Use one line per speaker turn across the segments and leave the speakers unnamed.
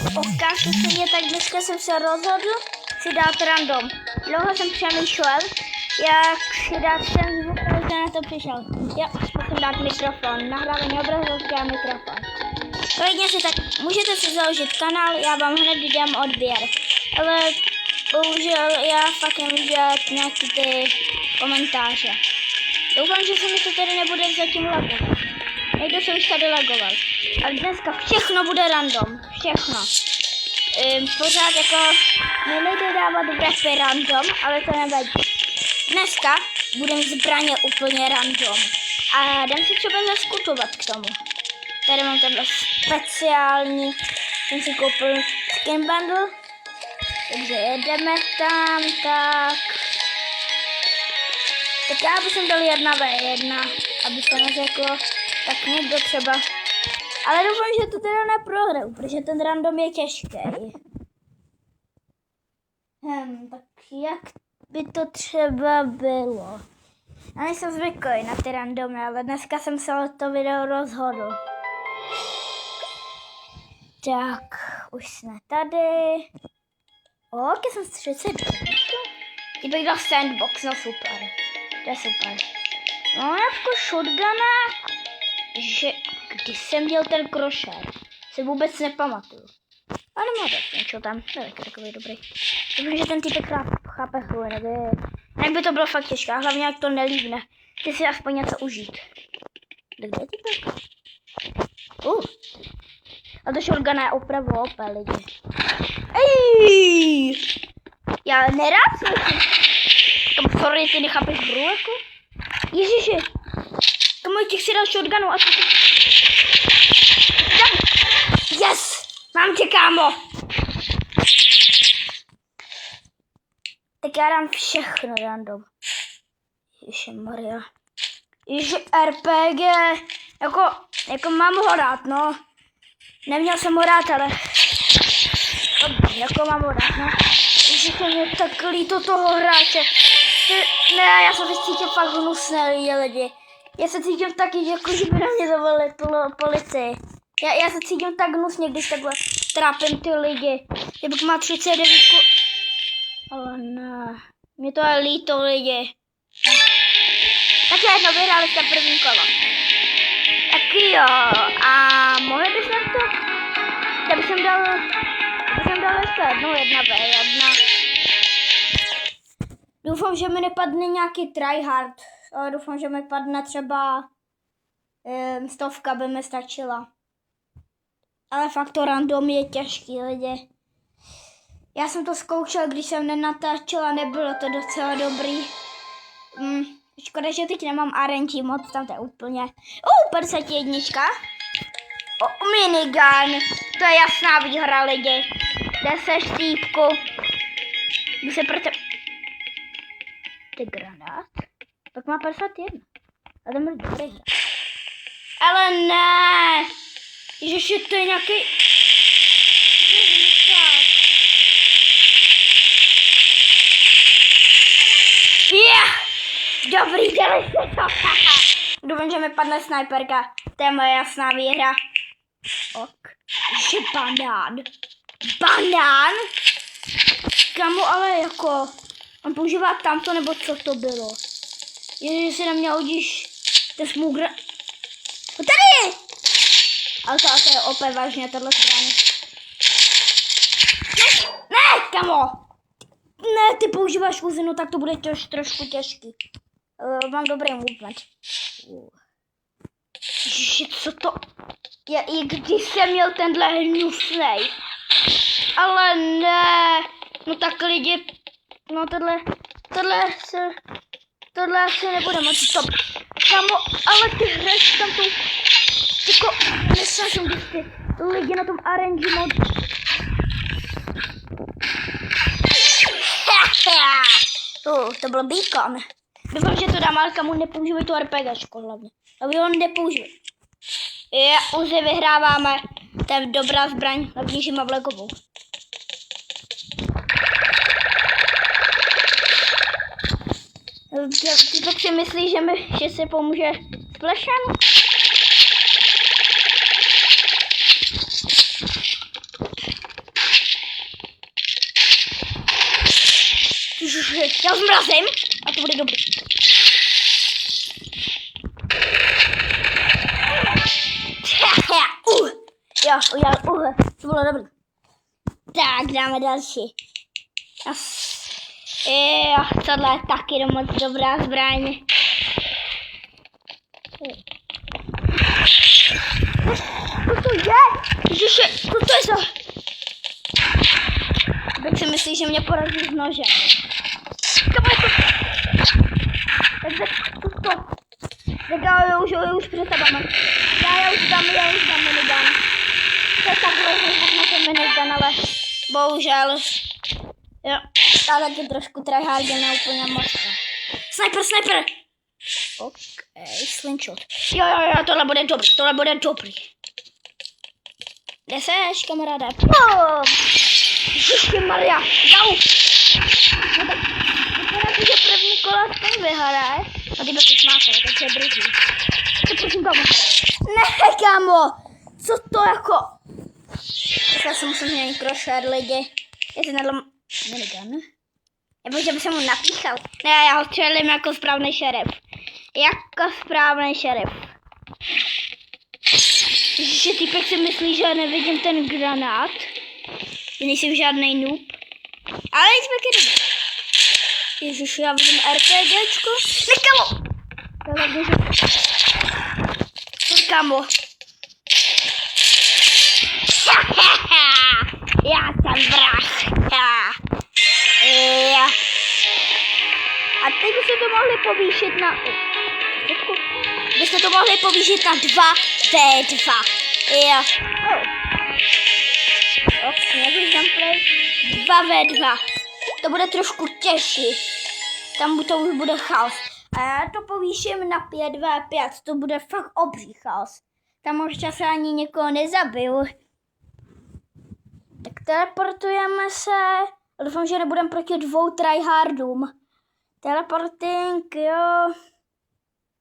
Okamžitě, tak dneska jsem se rozhodl si dát random. Dlouho jsem přemýšlel, jak si dát ten zvuk, ale jsem na to přišel. Jo, musím dát mikrofon, nahrávání obrazovky a mikrofon. Klidně si tak, můžete si založit kanál, já vám hned dám odběr. Ale bohužel já fakt nemůžu dát nějaký ty komentáře. Doufám, že se mi to tady nebude zatím lagovat. Někdo se už tady lagoval. A dneska všechno bude random. Všechno. Pořád jako nejde dávat grafy random, ale to nevadí. Dneska budeme zbraně úplně random. A jdem si třeba zaskutovat k tomu. Tady mám tenhle speciální. Jsem si koupil skin bundle. Takže jedeme tam, tak. Tak já bych dal 1v1, aby se neřeklo, tak někdo třeba. Ale doufám, že to teda neprohraju, protože ten random je těžký. Tak jak by to třeba bylo? Já nejsem zvyklý na ty randomy, ale dneska jsem se o to video rozhodl. Tak, už jsme tady. Ok, jsem z 30. Ty bych dal sandbox, no super. To je super. No jako shotguna, že když jsem měl ten krošer, se vůbec nepamatuju. Ale má tak něco tam, to je takový dobrý. Doufám, že ten typek chápe hru, jak by to bylo fakt těžké, a hlavně jak to nelíbne. Ty si aspoň něco užít. Kde je typek? A to shotguna je opravdu OP, lidi. Ej! Já nerád slyším. Sorry, ty nechápeš hru jako? Ježiši. Kamo, těch si dal shotgunu a ty... Yes! Mám tě, kámo! Tak já dám všechno random. Ježišmarja. Ježiši, RPG. Jako mám ho rád, no. Neměl jsem ho rád, ale... Jako mám ho rád, no. Ježiši, mě tak líto toho hráče. Ne, já jsem se cítím fakt hnusný, lidi. Já se cítím taky, jako že by na mě zavolali policii. Já se cítím tak hnusně, když takhle trápím ty lidi. Kdybych má 39. Ale ne. Mě to je líto, lidi. Tak jedno, vyhráli jste první kolo. Tak jo, a mohli bychom to... Já bych dal ještě jednou 1v1. Doufám, že mi nepadne nějaký tryhard. Ale doufám, že mi padne třeba 100 by mi stačila. Ale fakt to random je těžký, lidi. Já jsem to zkoušel, když jsem nenatáčela, nebylo to docela dobrý. Škoda, že teď nemám RNG moc, tam to je úplně... 51. Minigun. To je jasná výhra, lidi. 10 týpku. Když se proto... Ty granát? Pak má 51. A to byl dobrý hra. Ale ne! Ježiši, to je nějaký... Dobrý, dělej se to! Doufám, že mi padne snajperka. To je moje jasná výhra. Ok. Ježiši, banán. Banán? Kamu, ale jako... On používá tamto, nebo co to bylo? Ježiši, si na mě hodíš ten smugra... No tady! Ale to je opět vážně, tohle zbraně. Ne, kamo! Ne, ty používáš uzinu, tak to bude trošku těžký. Mám dobrý movement. Ježiši, co to... Já i když jsem měl tenhle hnusnej. Ale ne. No tak lidi... No tohle asi nebude moc stop. Kamo, ale ty hraješ tam tu... Jako, nesnažím, když ty lidi na tom RNG mod. To byl beacon. Doufám, že to dám, ale kamu nepoužívej tu RPGčko hlavně. Aby ho nepoužívej. Už vyhráváme. To je dobrá zbraň, hlavně, že má vlegovou. Ty pak si myslíš, že si pomůže s plešem? já zmrazím a to bude dobrý. Jo, udělal to bylo dobrý. Tak, dáme další. Jo, tohle je taky moc dobrá zbraň. Co to je? Ježiši, co to je za... Tak si myslí, že mě porazí s nožem. Kam je to? Tak já už před tebama. Já už dám minidám. To je takhle, že na ten minidám, ale bohužel. Jo, ale taky trošku tryhardě, ne úplně moc. Sniper! Ok, slingshot. Jo, tohle bude dobrý. Kde seš, kamaráde? Ježišmarja, jau! No tak, vypadá to, že první kola aspoň vyhraje. A ty bez mákole, takže brzy. To prosím, kamo. Ne, kamo! Co to jako? Já se musím změnit crosshare lidi. Je to nadlo... Minigun? Nebo že by se mu napíchal. Ne, já ho střelím jako správný šerif. Že týpek si myslí, že já nevidím ten granát. Že nejsem žádnej noob. Ale jsme kdy. Ježiš, já vidím RPGčko. Nekamo! Kamo. Já jsem vrah. A teď byste to mohli povýšit na... Byste to mohli povýšit na 2v2. Jo. Jak gameplay 2v2. To bude trošku těžší. Tam to už bude chaos. A já to povýším na 5v5. To bude fakt obří chaos. Tam možná se ani někoho nezabiju. Tak teleportujeme se. Doufám, že nebudem proti 2 tryhardům. Teleporting, jo.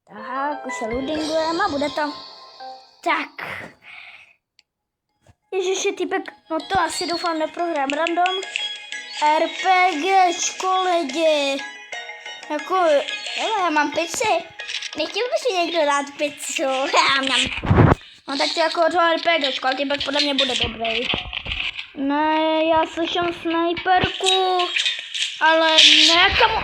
Tak, už se loadingujeme a bude to. Tak. Ježiši, typek, no to asi doufám neprohrám random. RPGčko lidi. Jako, jo, já mám pizzi. Nechtěl by si někdo dát pizzu? No tak to jako to RPGčko, ale typek podle mě bude dobrý. Ne, já slyším snajperku, ale ne, kamo.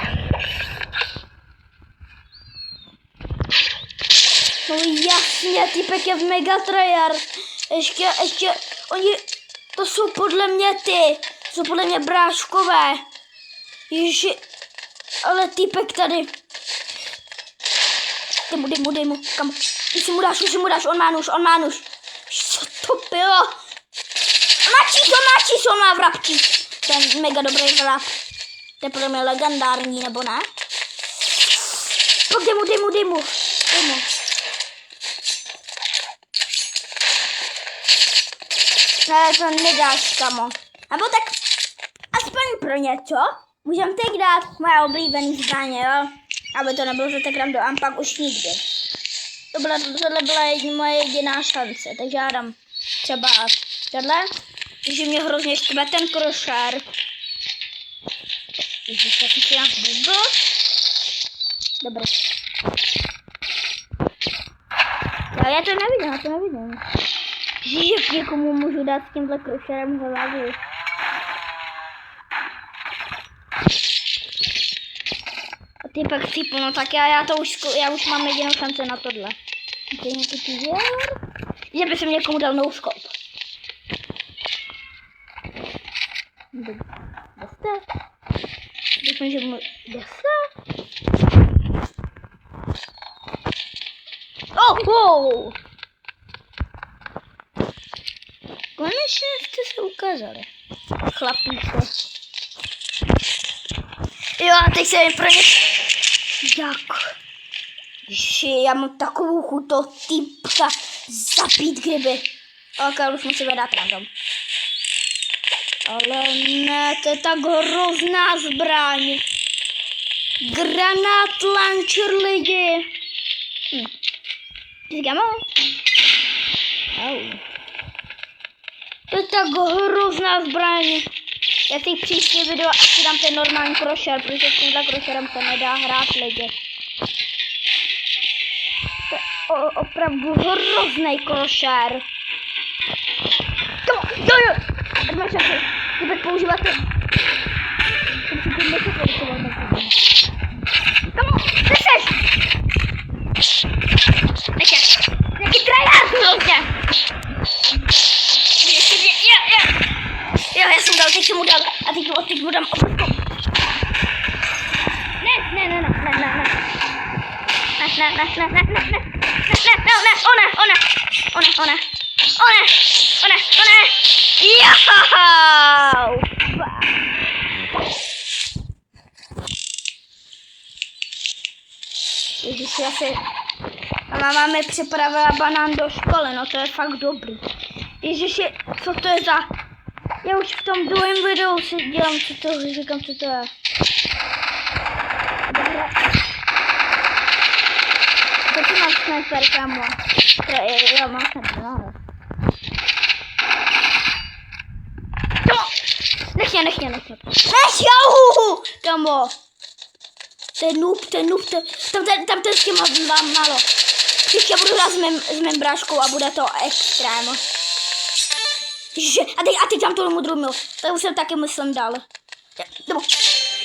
No jasně, typek je v mega tryhard. Ještě, oni, to jsou podle mě jsou podle mě bráškové. Ježi, ale typek tady. Dej mu, kam, ty si mu dáš, on má nůž. Co to bylo? On má vrabčí. To je mega dobrý vrab. To je podle mě legendární, nebo ne? Tak dej mu. Ne, to nedáš, kamo. Nebo tak aspoň pro něco můžem teď dát moje oblíbený zbraně, jo? Aby to nebylo tak random, a pak už nikdy. Tohle byla moje jediná šance, takže já dám třeba tohle, že mě hrozně štve ten crosshare. Ježiš, jak si nějak bubl. Dobrý. Já to nevidím. Ježiš, někomu můžu dát s tímhle crosharem hlavu. A ty pak sypu, no tak já už mám jedinou šanci na tohle. Že by se mě někomu dal no-scope. Doufám, že mu... Oh! Konečně jste se ukázali. Chlapíče. Jo, a teď se mi pro ně... Jak? Ježi, já mám takovou chuť toho týpka zabít kdyby. Ok, už musíme dát random. Ale ne, to je tak hrozná zbraň. Granát launcher lidi. Říkáme? To je tak hrozná zbraň. Já si příští video asi dám ten normální krošer, protože s tímhle krošerem se nedá hrát lidi. To je opravdu hrozný krošer. Jo. Ať máš šanci. Ty pak používáte. Kamu, ty seš! Jaký tryhard hrozně! Jo, já jsem dal, teď jsem mu dal. A teď mu dám obrovskou. Ne. Ona. Jau! Ježiši, a máma mi připravila banán do školy, no to je fakt dobrý. Ježiši, co to je za... Já už v tom druhém videu si dělám, říkám, co to je. To tu mám sniper, kámo. Jo, mám sniper, no. Nech, jau! Kámo. To je noob. Tam ten s tím mám málo. Příště budu hrát s mým bráškou a bude to extrém. A teď tam tu modrou mil. To už jsem taky myslím dal.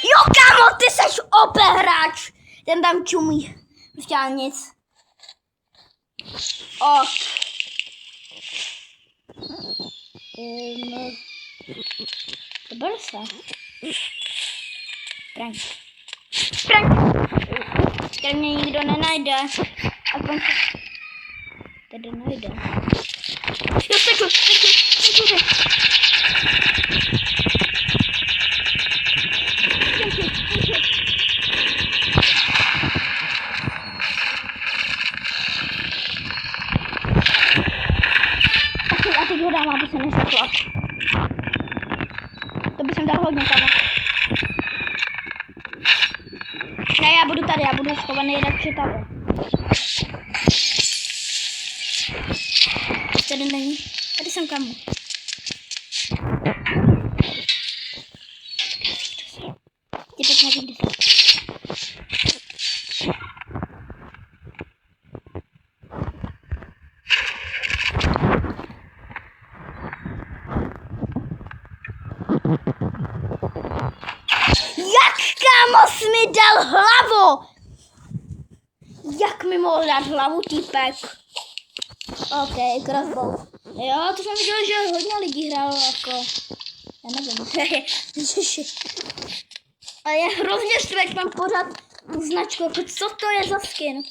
Jo, kámo, ty seš OP hráč. Ten tam čumí. Chtěl nic. Dobrý se. Prank. Tady mě nikdo nenajde. A konce... Tady najde. Jo, steču. A teď ho dám, aby se nesekla. To by jsem dal hodně tam. Ne, já budu schovaný radši tady. Tady není. Tady jsem kamu. Ty pak nevím, kde jsem. Jak, kámo, jsi mi dal hlavu? Jak mi mohl dát hlavu, týpek? OK, crossbow. Jo, to jsem viděl, že hodně lidí hrálo jako... Já nevím. A je hrozně štve, mám pořád tu značku, jako co to je za skin?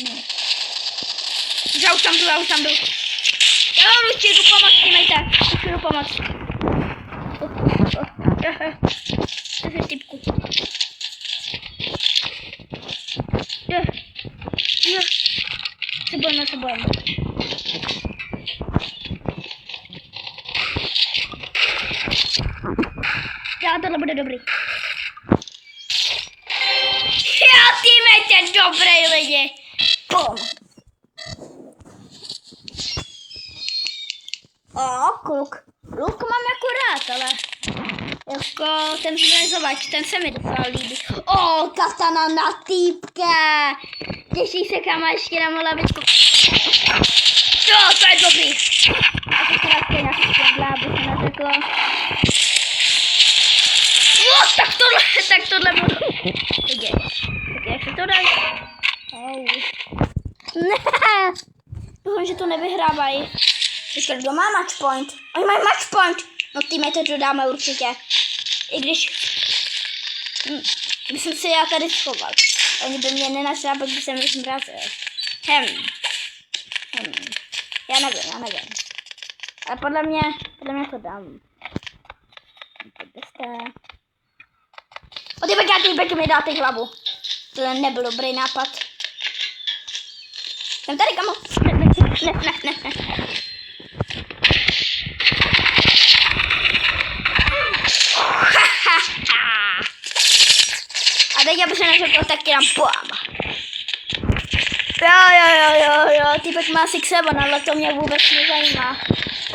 No. Já už tam jdu. Já vám už jdu pomoct, tímejte. Už jdu pomoct. To je typku. Se bojím. Já, tohle bude dobrý. Já, týmejte, dobrý lidi. Pum. Kluk mám jako rád, ale jako ten zrezovač, ten se mi docela líbí. Katana na týpka. Těší se, kam ještě na lavičku. Jo, to je dobrý. A to se rád nějaký skvědla, aby se neřeklo. Tak tohle budu. Tak jak se to dá? Ne. Doufám, že to nevyhrávají. Ještě kdo má match point? Oni mají match point. No týmy to dodáme určitě. I když... Bych se já tady schoval. Oni by mě nenašli, pak by se mi zmrazil. Já nevím. Ale podle mě to dám. Týpek mi dá ty hlavu. To nebyl dobrý nápad. Jsem tady, kamo. Ne. A teď, aby se neřekl, tak dám bam. Jo, typ týpek má 6-7, ale to mě vůbec nezajímá.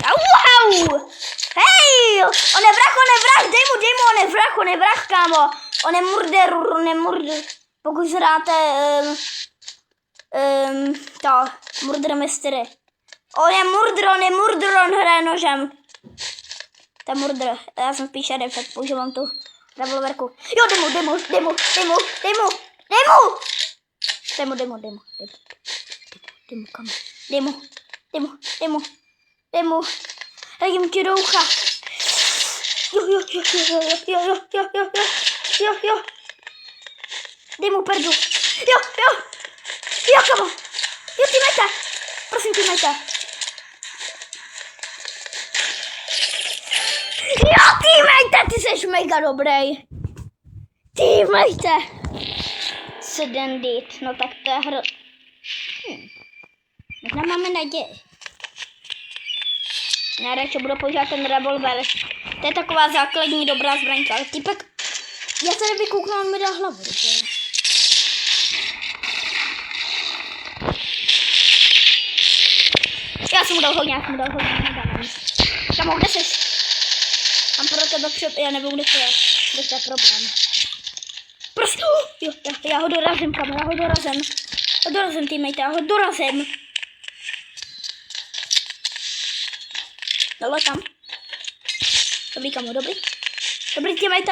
Wow! Hej! On je vrah, dej mu, on je vrah, kámo. On je murder. Pokud zhráte to, Murder Mystery. On je murder, on hraje nožem. To je murder, já jsem spíš šerif, používám tu revolverku. Jo, dej mu. Hodím ti do ucha. Jo. Dej mu perdu. Jo, kamo. Jo, týmejte. Prosím, týmejte. Jo, týmejte, ty seš mega dobrý. Týmejte. Sedendit, no tak to je možná máme naději. Já radši budu používat ten revolver. To je taková základní dobrá zbraňka. Ale týpek, já se nevykouknu, on mi dá hlavu. Já jsem mu dal hodně. Kamo, kde jsi? Mám pro tebe já nevím, kde to je. Kde to je problém. Prostě, já ho dorazím, kamo, Dorazím, týmejte, já ho dorazím. Dole tam. Dobrý, kamo, dobrý. Dobrý, týmejte.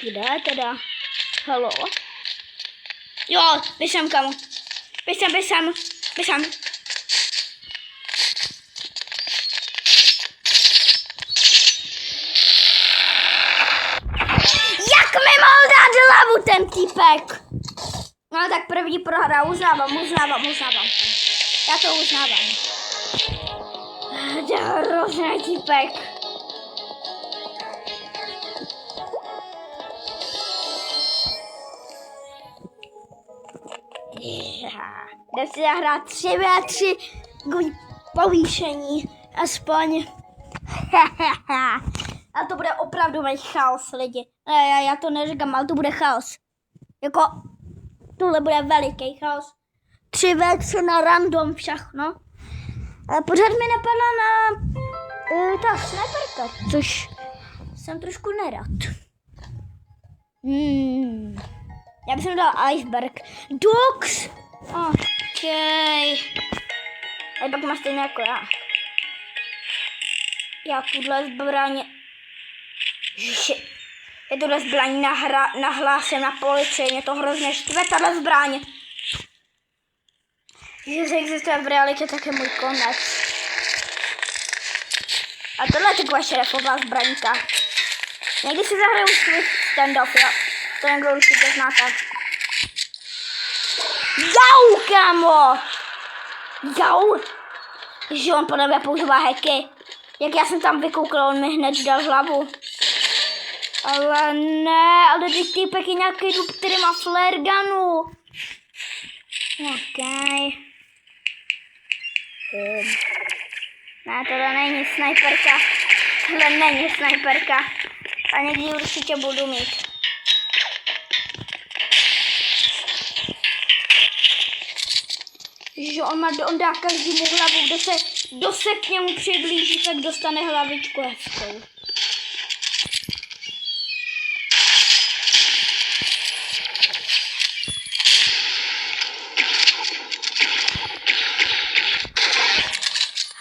Kde teda? Halo? Jo, běž sem, kamo. Běž sem. Jak mi mohl dát hlavu ten týpek? No tak první prohra, uznávám. Já to uznávám. To je hrozný týpek. Jde si zahrát 3v3 povýšení. Aspoň. A to bude opravdu chaos, lidi. Já to neříkám, ale to bude chaos. Jako, tohle bude veliký chaos. 3v3 na random všechno. Ale pořád mi napadla ta sniperka, což jsem trošku nerad. Já bych dal iceberg. Dux! Okej. A pak má stejně jako já. Já tuhle zbraně... Ježiši. Je tuhle zbraň nahlásím na policii. Mě to hrozně štve, tahle zbraň. Když existuje v realitě, tak je můj konec. A tohle je taková šerefová zbraňka. Někdy si zahraju svůj standoff, jo. To někdo určitě znáte. Jau, kámo! Jau! Že on podle mě používá hacky. Jak já jsem tam vykoukl, on mi hned dal hlavu. Ale ne, ale teď týpek je nějaký dup, který má flare gunu. Okej. Ne, tohle není snajperka. A někdy určitě budu mít. Že on dá každému hlavu, kdo se k němu přiblíží, tak dostane hlavičku hezkou.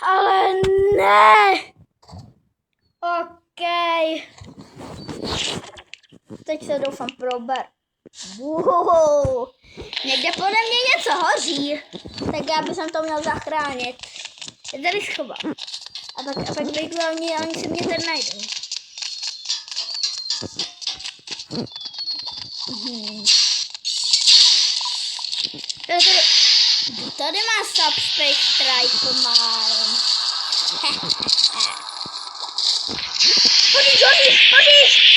Ale ne! Okej. Teď se doufám prober. Wow. Někde pode mě něco hoří. Tak já bych to měl zachránit. Já tady schovám. A pak vyjdu a oni si mě tady najdou. Tady má Subspace Strike pomáhám. Chodíš!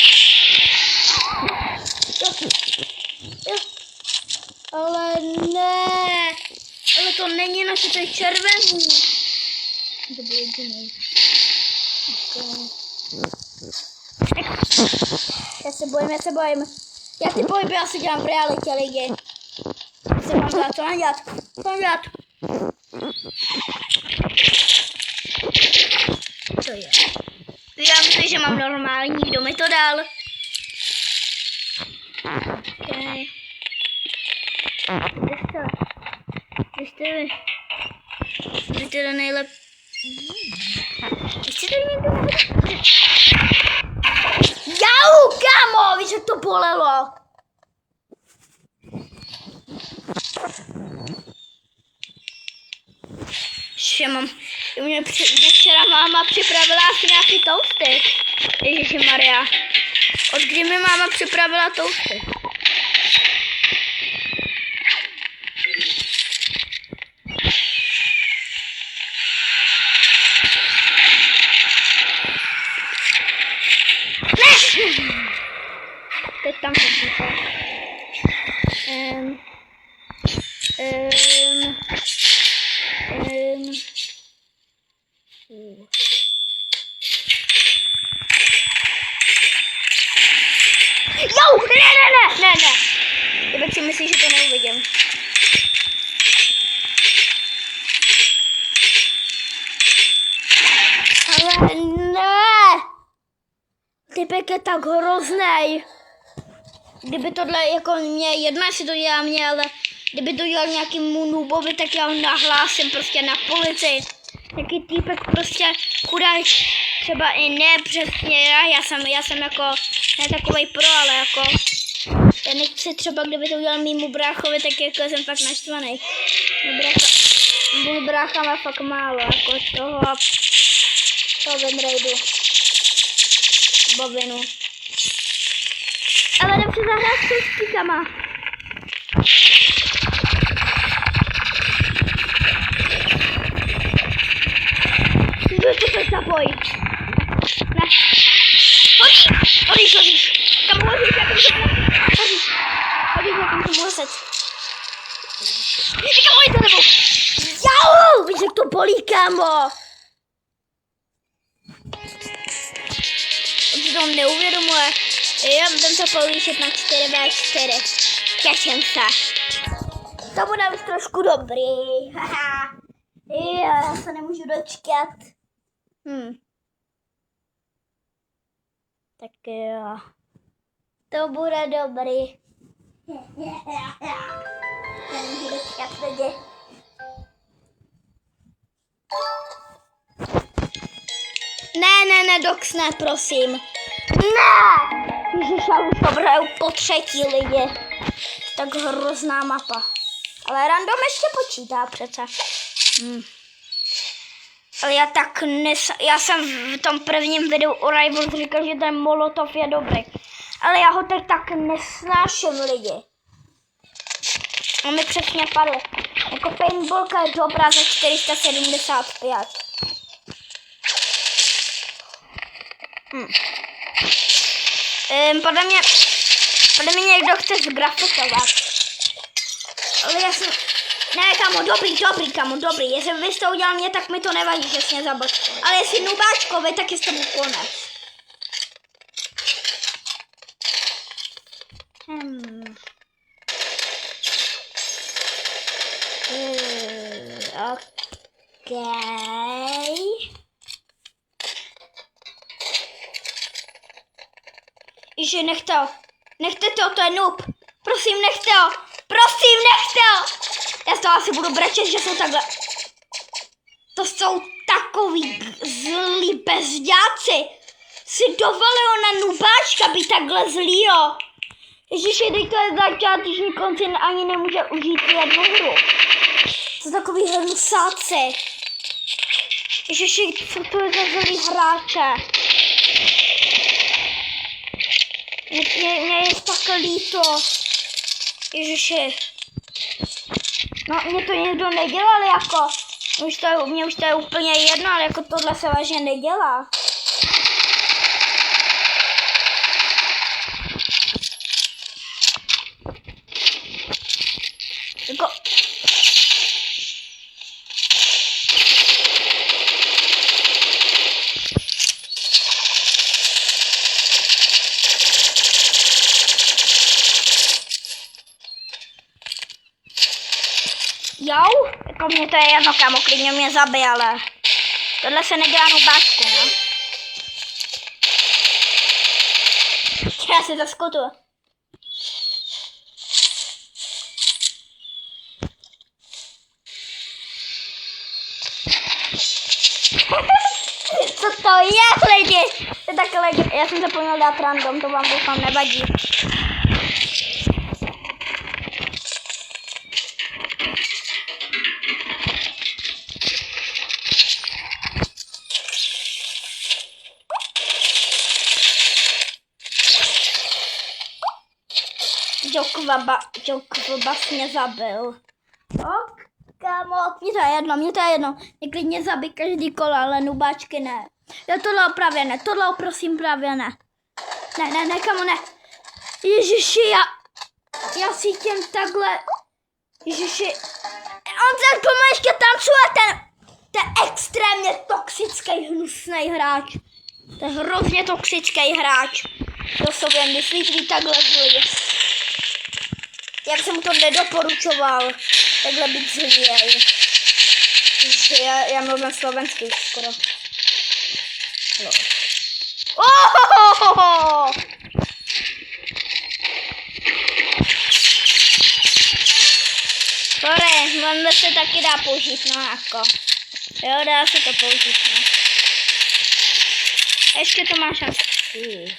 Ale ne, ale to není naše, to je červený. To bude jediný. Okay. Já se bojím. Já ty pohyby asi dělám v realitě lidi. Co mám dělat, co mám dělat? Co mám dělat? Co je? Já myslím, že mám normální, kdo mi to dal. Okay. Kde jste nejlepší? Ještě tady někdo může? Jau, kámo, víš, jak to bolelo. Mě včera máma připravila asi nějaký toasty. Ježišimaria. Od kdy mi máma připravila toasty? Teď tam počítá. Jo, ne. Kdybych si myslí, že to neuvidím. Ale ne. Typek je tak hroznej. Kdyby tohle jako mě, jedno jestli to dělá mě, ale kdyby to dělal nějakému nubovi, tak já ho nahlásím prostě na policii. Jaký týpek prostě chudák, třeba i ne přesně já jsem jako ne takovej pro, ale jako já nechci třeba, kdyby to udělal mýmu bráchovi, tak jako jsem fakt naštvaný. Můj brácha má fakt málo, jako toho Windraidu. Bobinu. Ale jdem se zahrát s štíkama. Můžu to zapojit. Ne. Hodíš. Kam hodíš, jak to hodíš, jak to můžu set. Kam hodíš to nebo? Jau, víš, jak to bolí, kámo. On si to neuvědomuje. Já budem to povýšet na 4x4. Těším se. To bude už trošku dobrý. Haha. Já se nemůžu dočkat. Tak jo. To bude dobrý. Nemůžu dočkat lidi. Ne, Dox, ne, prosím. Ne! Ježiš, já už to hraju po třetí lidi. Tak hrozná mapa. Ale random ještě počítá přece. Ale já jsem v tom prvním videu o Rivals říkal, že ten Molotov je dobrý. Ale já ho tak nesnáším lidi. On mi přesně padl. Jako paintballka je dobrá za 475. Podle mě někdo chce zgrafikovat. Ale já jsem... Ne, kámo, dobrý. Jestli bys to udělal mě, tak mi to nevadí, že jsi mě zabil. Ale jestli nubáčkovi, tak je s tebou konec. Okay. Ježi, nechte to je noob. Prosím, nechte ho. Já z toho asi budu brečet, že jsou takhle. To jsou takový zlí bezďáci. Si dovolil na nubáčka být takhle zlýho. Ježiši, teď to je začáteční konci, ani nemůže užít jednu hru. To jsou takový hnusáci. Ježiši, co to je za zlý hráče? Mě je tak líto. Ježiši. No, mě to někdo nedělal jako. Mně už to je úplně jedno, ale jako tohle se vážně nedělá. Jako... Jau, jako mě to je jedno, kámo, klidně mě zabij, ale tohle se nedělá nubáčku, no. Já si to skutu. Co to je, lidi? To je takhle, já jsem zapomněl dát random, to vám doufám nevadí. Jokvabas mě zabil. Kámo, mě to je jedno. Mě klidně zabij každý kolo, ale nubáčky ne. Jo, tohle opravě ne, tohle prosím právě ne. Ne, kámo, ne. Ježiši, já si těm takhle. Ježiši. On ten pomalu ještě tancuje, ten extrémně toxický, hnusný hráč. To je hrozně toxický hráč. To sobě myslíš, že takhle zlý. Jak jsem mu to nedoporučoval, takhle být zlý. Já mluvím slovensky už skoro. No. Oh! Sorry, on se taky dá použít, no jako. Jo, dá se to použít, no. Ještě to má šanci.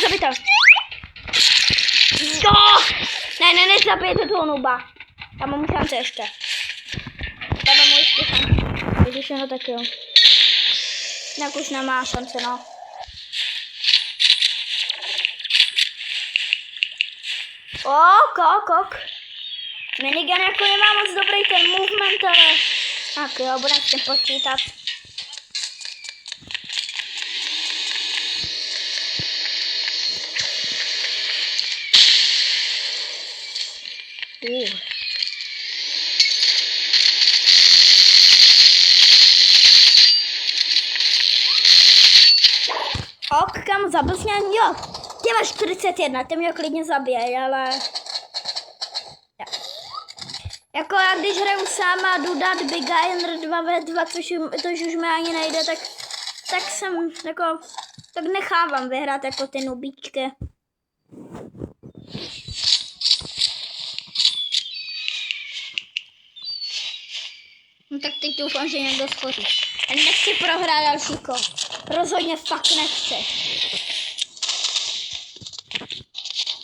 Zabij to. Jo! Ne, nezabijte toho nuba. Tam mám šance ještě. Tam mám ještě šance. Ježiš, no tak jo. Jak už nemá šance, no. Ok. Minigun jako nemá moc dobrý ten movement, ale... Tak jo, budeme s tím počítat. Ok, kam zabil jsi mě? Jo, ty máš 41, ty mě klidně zabije, ale... Ja. Jako já když hraju sám a jdu dát Big Iron 2v2, což už mi ani nejde, tak jsem jako... Tak nechávám vyhrát jako ty nubíčky. No tak teď doufám, že někdo schoří. A nechci prohrát další kolo. Rozhodně fakt nechci.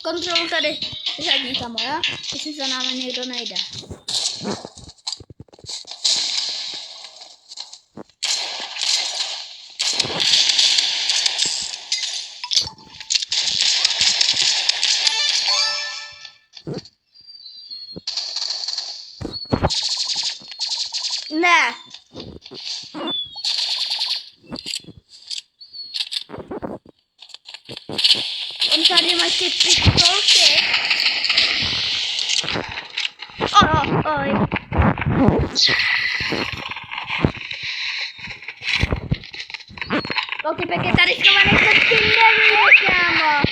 Kontrolu tady řadní kamo, jo? Jestli za námi někdo nejde. Ne. On tady má ty pistolky. Oj. Typek je tady schovaný, to ti nevyjde, kámo.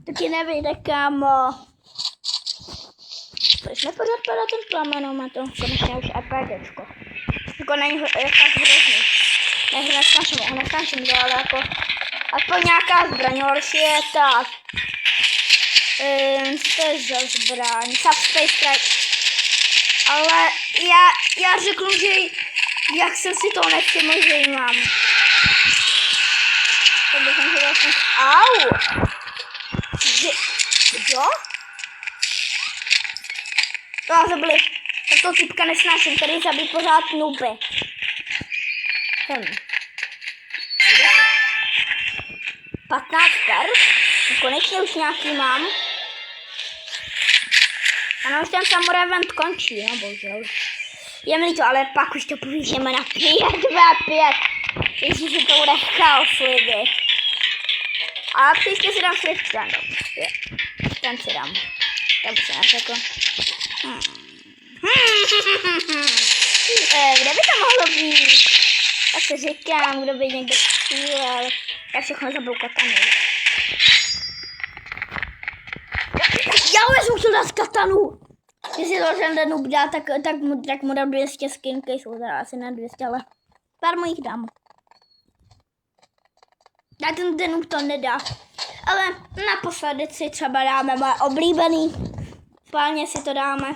To ti nevyjde, kámo. Proč nepořád padá ten plamen, má to konečně už RPGčko. Jako není fakt hrozný. Nesnáším to, ale jako aspoň nějaká zbraň, horší je ta... Co to je za zbraň? Subspace Strike. Ale já řeknu, že jak jsem si to nevšiml, že ji mám. To bych jsem si vlastně... Au! Jo? To zabili. Tak toho typka nesnáším, který zabít pořád nuby. 15 per. Konečně už nějaký mám. Ano, už ten Samurai event končí, no bohužel. Je mi to, ale pak už to povýšeme na 5v5. Ježiši, to bude chaos, lidi. A příště si dám Swift Random. Ten si dám. Já bych se neřekl. Kde by to mohlo být? Tak se říkám, kdo by někdo střílel. Já všechno zabil katany. Já uvěřu dát katanu. Jestli to ten noob dá, tak mu dám 200 skin caseů, teda asi ne 200, ale pár mu jich dám. A ten noob to nedá. Ale naposledy si třeba dáme moje oblíbený. Plánně si to dáme.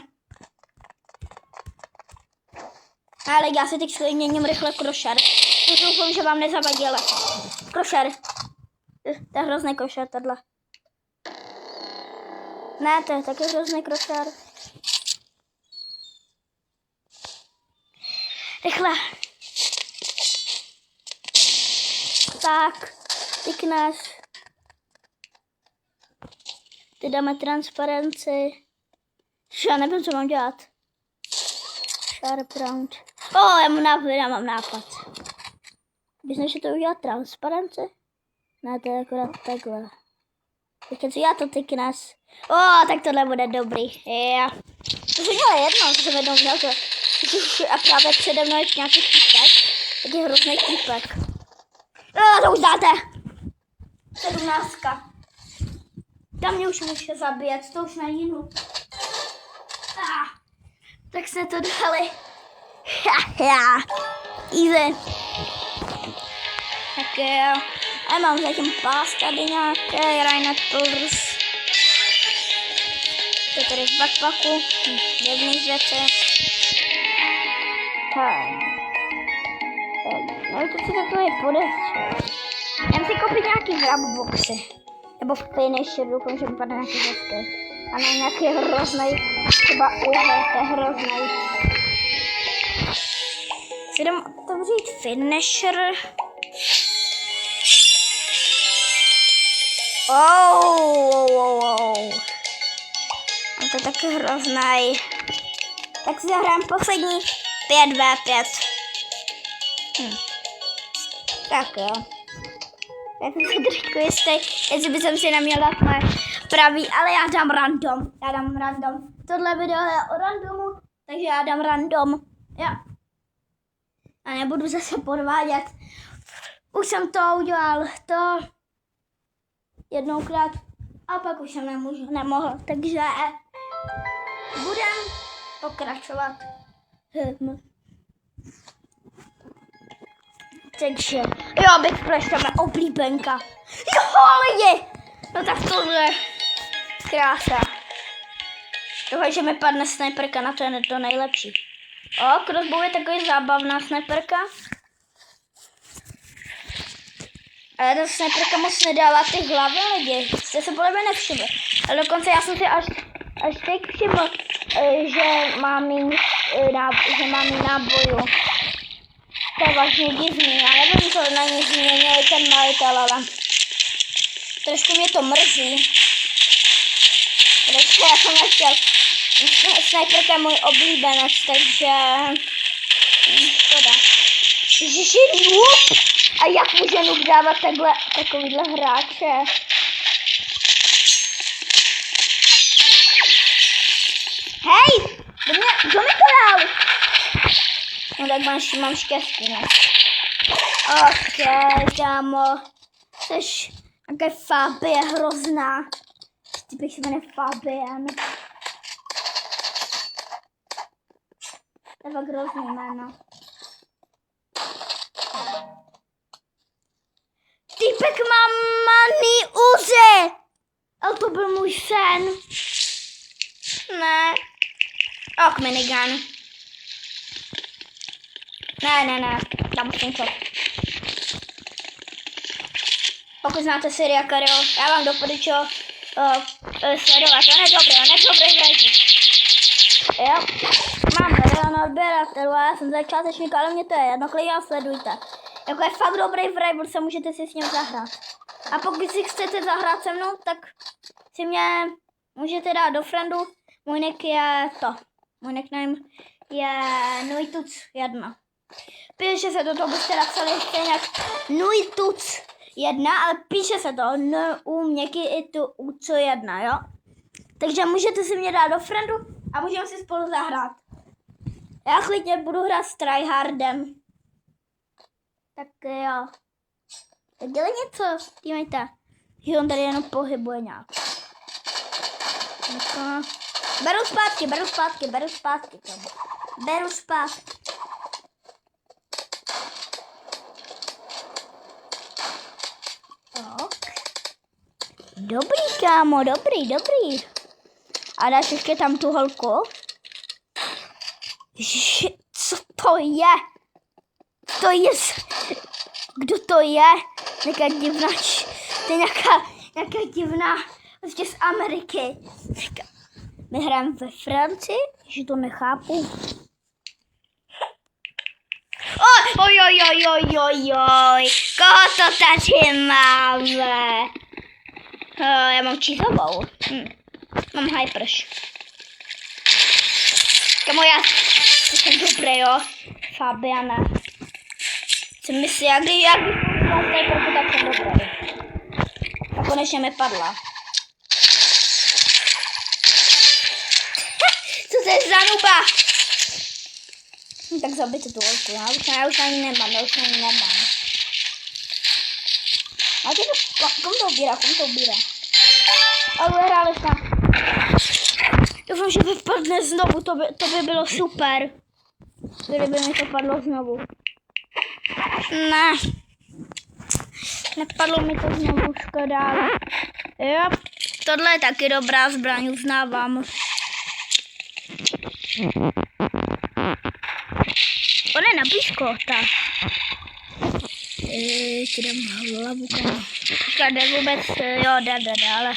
Ale já si teď měním rychle krošer. Doufám, že vám nezavadí, ale krošer. To je hrozný krošer, tohle. Ne, to je taky hrozný krošer. Rychle. Tak, tykneš. Ty dáme transparenci. Já nevím, co mám dělat. Sharp round. Já mám nápad. Bys než to udělat transparenci? Ne, to je akorát takhle. Teď co já to tyknes. Tak tohle bude dobrý. Yeah. To jsem měla jednou, to jsem jednou měl to. A právě přede mnou je nějaký týpek. Taky hrozný týpek. To už dáte. 17. Tam mě už může zabíjet, to už není nut. Tak jsme to dali. Easy. Tak jo. A mám zatím pás tady nějaké, Reinhardt Pulvers. To tady v backpacku, jedný věci. No to si takové podezřel. Jdem si koupit nějaký wrapboxy. Nebo v Finisher, doufám, že vypadá nějaký hezký. A ne nějaký hrozný, třeba uhle, to je hrozný. Si jdem otevřít Finisher. A to je taky hrozný. Tak si zahrám poslední 5v5. Tak jo. Já jsem si trošku jistý, jestli bych si neměl dát moje pravý, ale já dám random. Tohle video je o randomu, takže já dám random. Jo. A nebudu zase podvádět. Už jsem to udělal, to jednoukrát a pak už jsem nemohl, takže budem pokračovat. Takže, jo, Big Splash, tam je oblíbenka. Jo, lidi! No tak tohle je krása. Doufám, že mi padne sniperka, na to je to nejlepší. Crossbow je takový zábavná sniperka. Ale ta sniperka moc nedává ty hlavy, lidi. Jste se podle mě nevšimli. Ale dokonce já jsem si až teď všiml, že mám méně nábojů. To je vlastně divný, já nevím, co na ní změnil ten majitel, ale trošku mě to mrzí. Protože já jsem nechtěl. Sniperka je můj oblíbenec, takže škoda. Ježiši, noob! A jak může noob dávat takovýhle hráče? Hej! Kdo mi to dal? No tak mám štěstí, ne? Ok, kámo. Jseš nějaké Fabie hrozná. Ty bych se jmenuje Fabian. To je fakt hrozný jméno. Týpek má maný uze! Ale to byl můj sen. Ne. Ok, minigun. Ne, tam už něco. Pokud znáte série Kario, já vám doporučuji sledovat. To nedobrý vraždí. Jo, mám milion odběratelů a já jsem začátečník, ale mě to je jedno, klidně ho sledujte. Jako je fakt dobrý vrajbor, se můžete si s ním zahrát. A pokud si chcete zahrát se mnou, tak si mě můžete dát do friendu. Můj nick je to. Můj nickname je Nuituc1. Píše se to byste napsali ještě nějak Nuituc1, ale píše se to měkky i tu uco1, jo? Takže můžete si mě dát do friendu a můžeme si spolu zahrát. Já klidně budu hrát s tryhardem. Tak jo. Tak dělej něco, dívejte. Že on tady jenom pohybuje nějak. Beru zpátky. Beru zpátky. Tak. Dobrý, kámo, dobrý. A dáš ještě tam tu holku? Co to je? Kdo to je? Nějaká divná, to je nějaká divná, prostě z Ameriky. My hrajeme ve Francii, že to nechápu. Oj, koho to tady máme? Já mám čízovou. Mám hyperš. Kamo, já jsem dobrý, jo. Fabiana. Co myslí, jak když trochu, tak jsem dobrý. A konečně mi padla. Co to je za nuba? Tak zabijte tu holku, já už ani nemám. A ty to, kom to ubírá? Ale hráli jsme. Doufám, že vypadne znovu, to by bylo super. Kdyby mi to padlo znovu. Ne. Nepadlo mi to znovu, škoda. Jo, tohle je taky dobrá zbraň, uznávám. Ona je na blízko, tak. Ti dám hlavu, kam. Počkat, jde vůbec, jo, jde, ale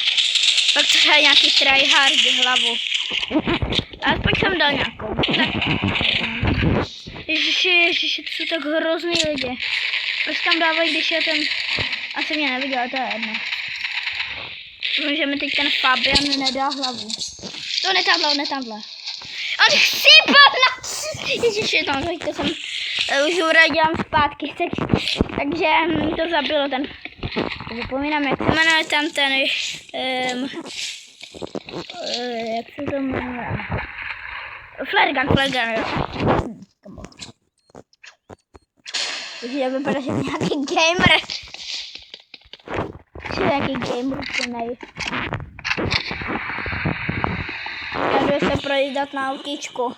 pak to je nějaký tryhard hlavu. Ale aspoň jsem dal nějakou. Ježiši, to jsou tak hrozný lidi. Proč tam dávají, když je ten... Asi mě neviděl, to je jedno. Protože mi teď ten Fabian nedá hlavu. To netamhle. On chřípal na... Ježiši, tam to jsem... Už dělám zpátky, takže to zabilo ten... Zapomínám, jak se jmenuje tam ten... jak se to jmenuje? Flare gun, jo. Takže vypadá, že nějaký gamer. Že nějaký gamer plnej. Já jdu se projít na autíčku.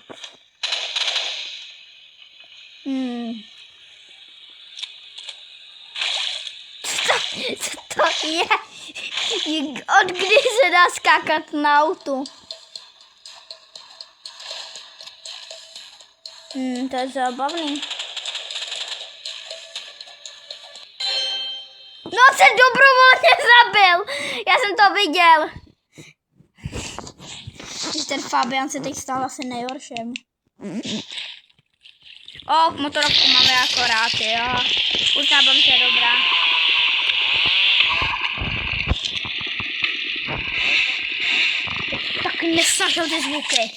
Co to je? Od kdy se dá skákat na autu? To je zábavný. No, se dobrovolně zabil. Já jsem to viděl. Ten Fabian se teď stal asi nejhorším. Motorovku máme akorát, jo. Uznávám, že je dobrá. Tak nesnažil ty zvuky.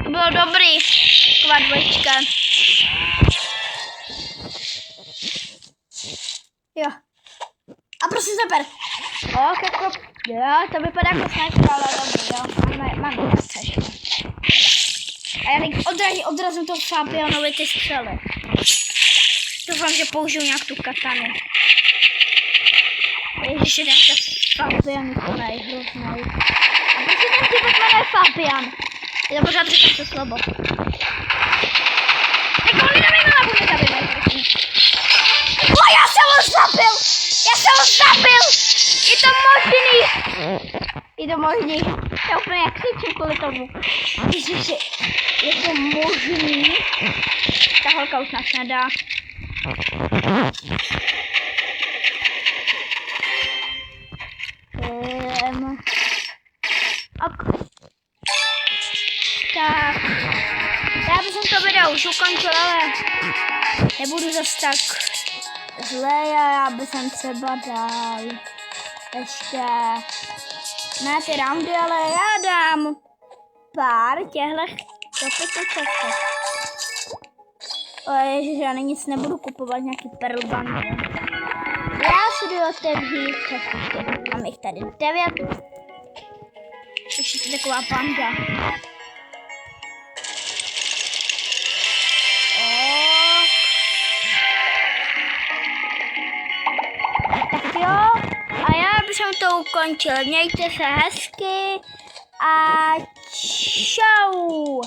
To bylo dobrý. Taková dvojčka. Jo. A prosím super. Jo, to vypadá jako sniper, ale dobrý, jo. Mám ještě. A já teď odrazím toho Fabianovi ty střely. Doufám, že použiju nějak tu katanu. Ježiši, ten Fabian je hrozný. A proč ten typ jmenuje Fabian? Já pořád říkám to slovo. Jako on nedávej na labu, nedávej, prosím. Já jsem ho zabil! Je to možný. Já úplně jak křičím kvůli tomu. Ježiši, je to možný? Ta holka už nás nedá. Tak. Já bych to video už ukončil, ale nebudu zas tak zlé, já bych třeba dal ještě ne ty roundy, ale já dám pár těchto topiček. Ježiš, já nic nebudu kupovat, nějaký perlbanky. Já si jdu otevřít, mám jich tady 9. Ještě taková panda. Tak jo, a já bych to ukončil. Mějte se hezky a čau.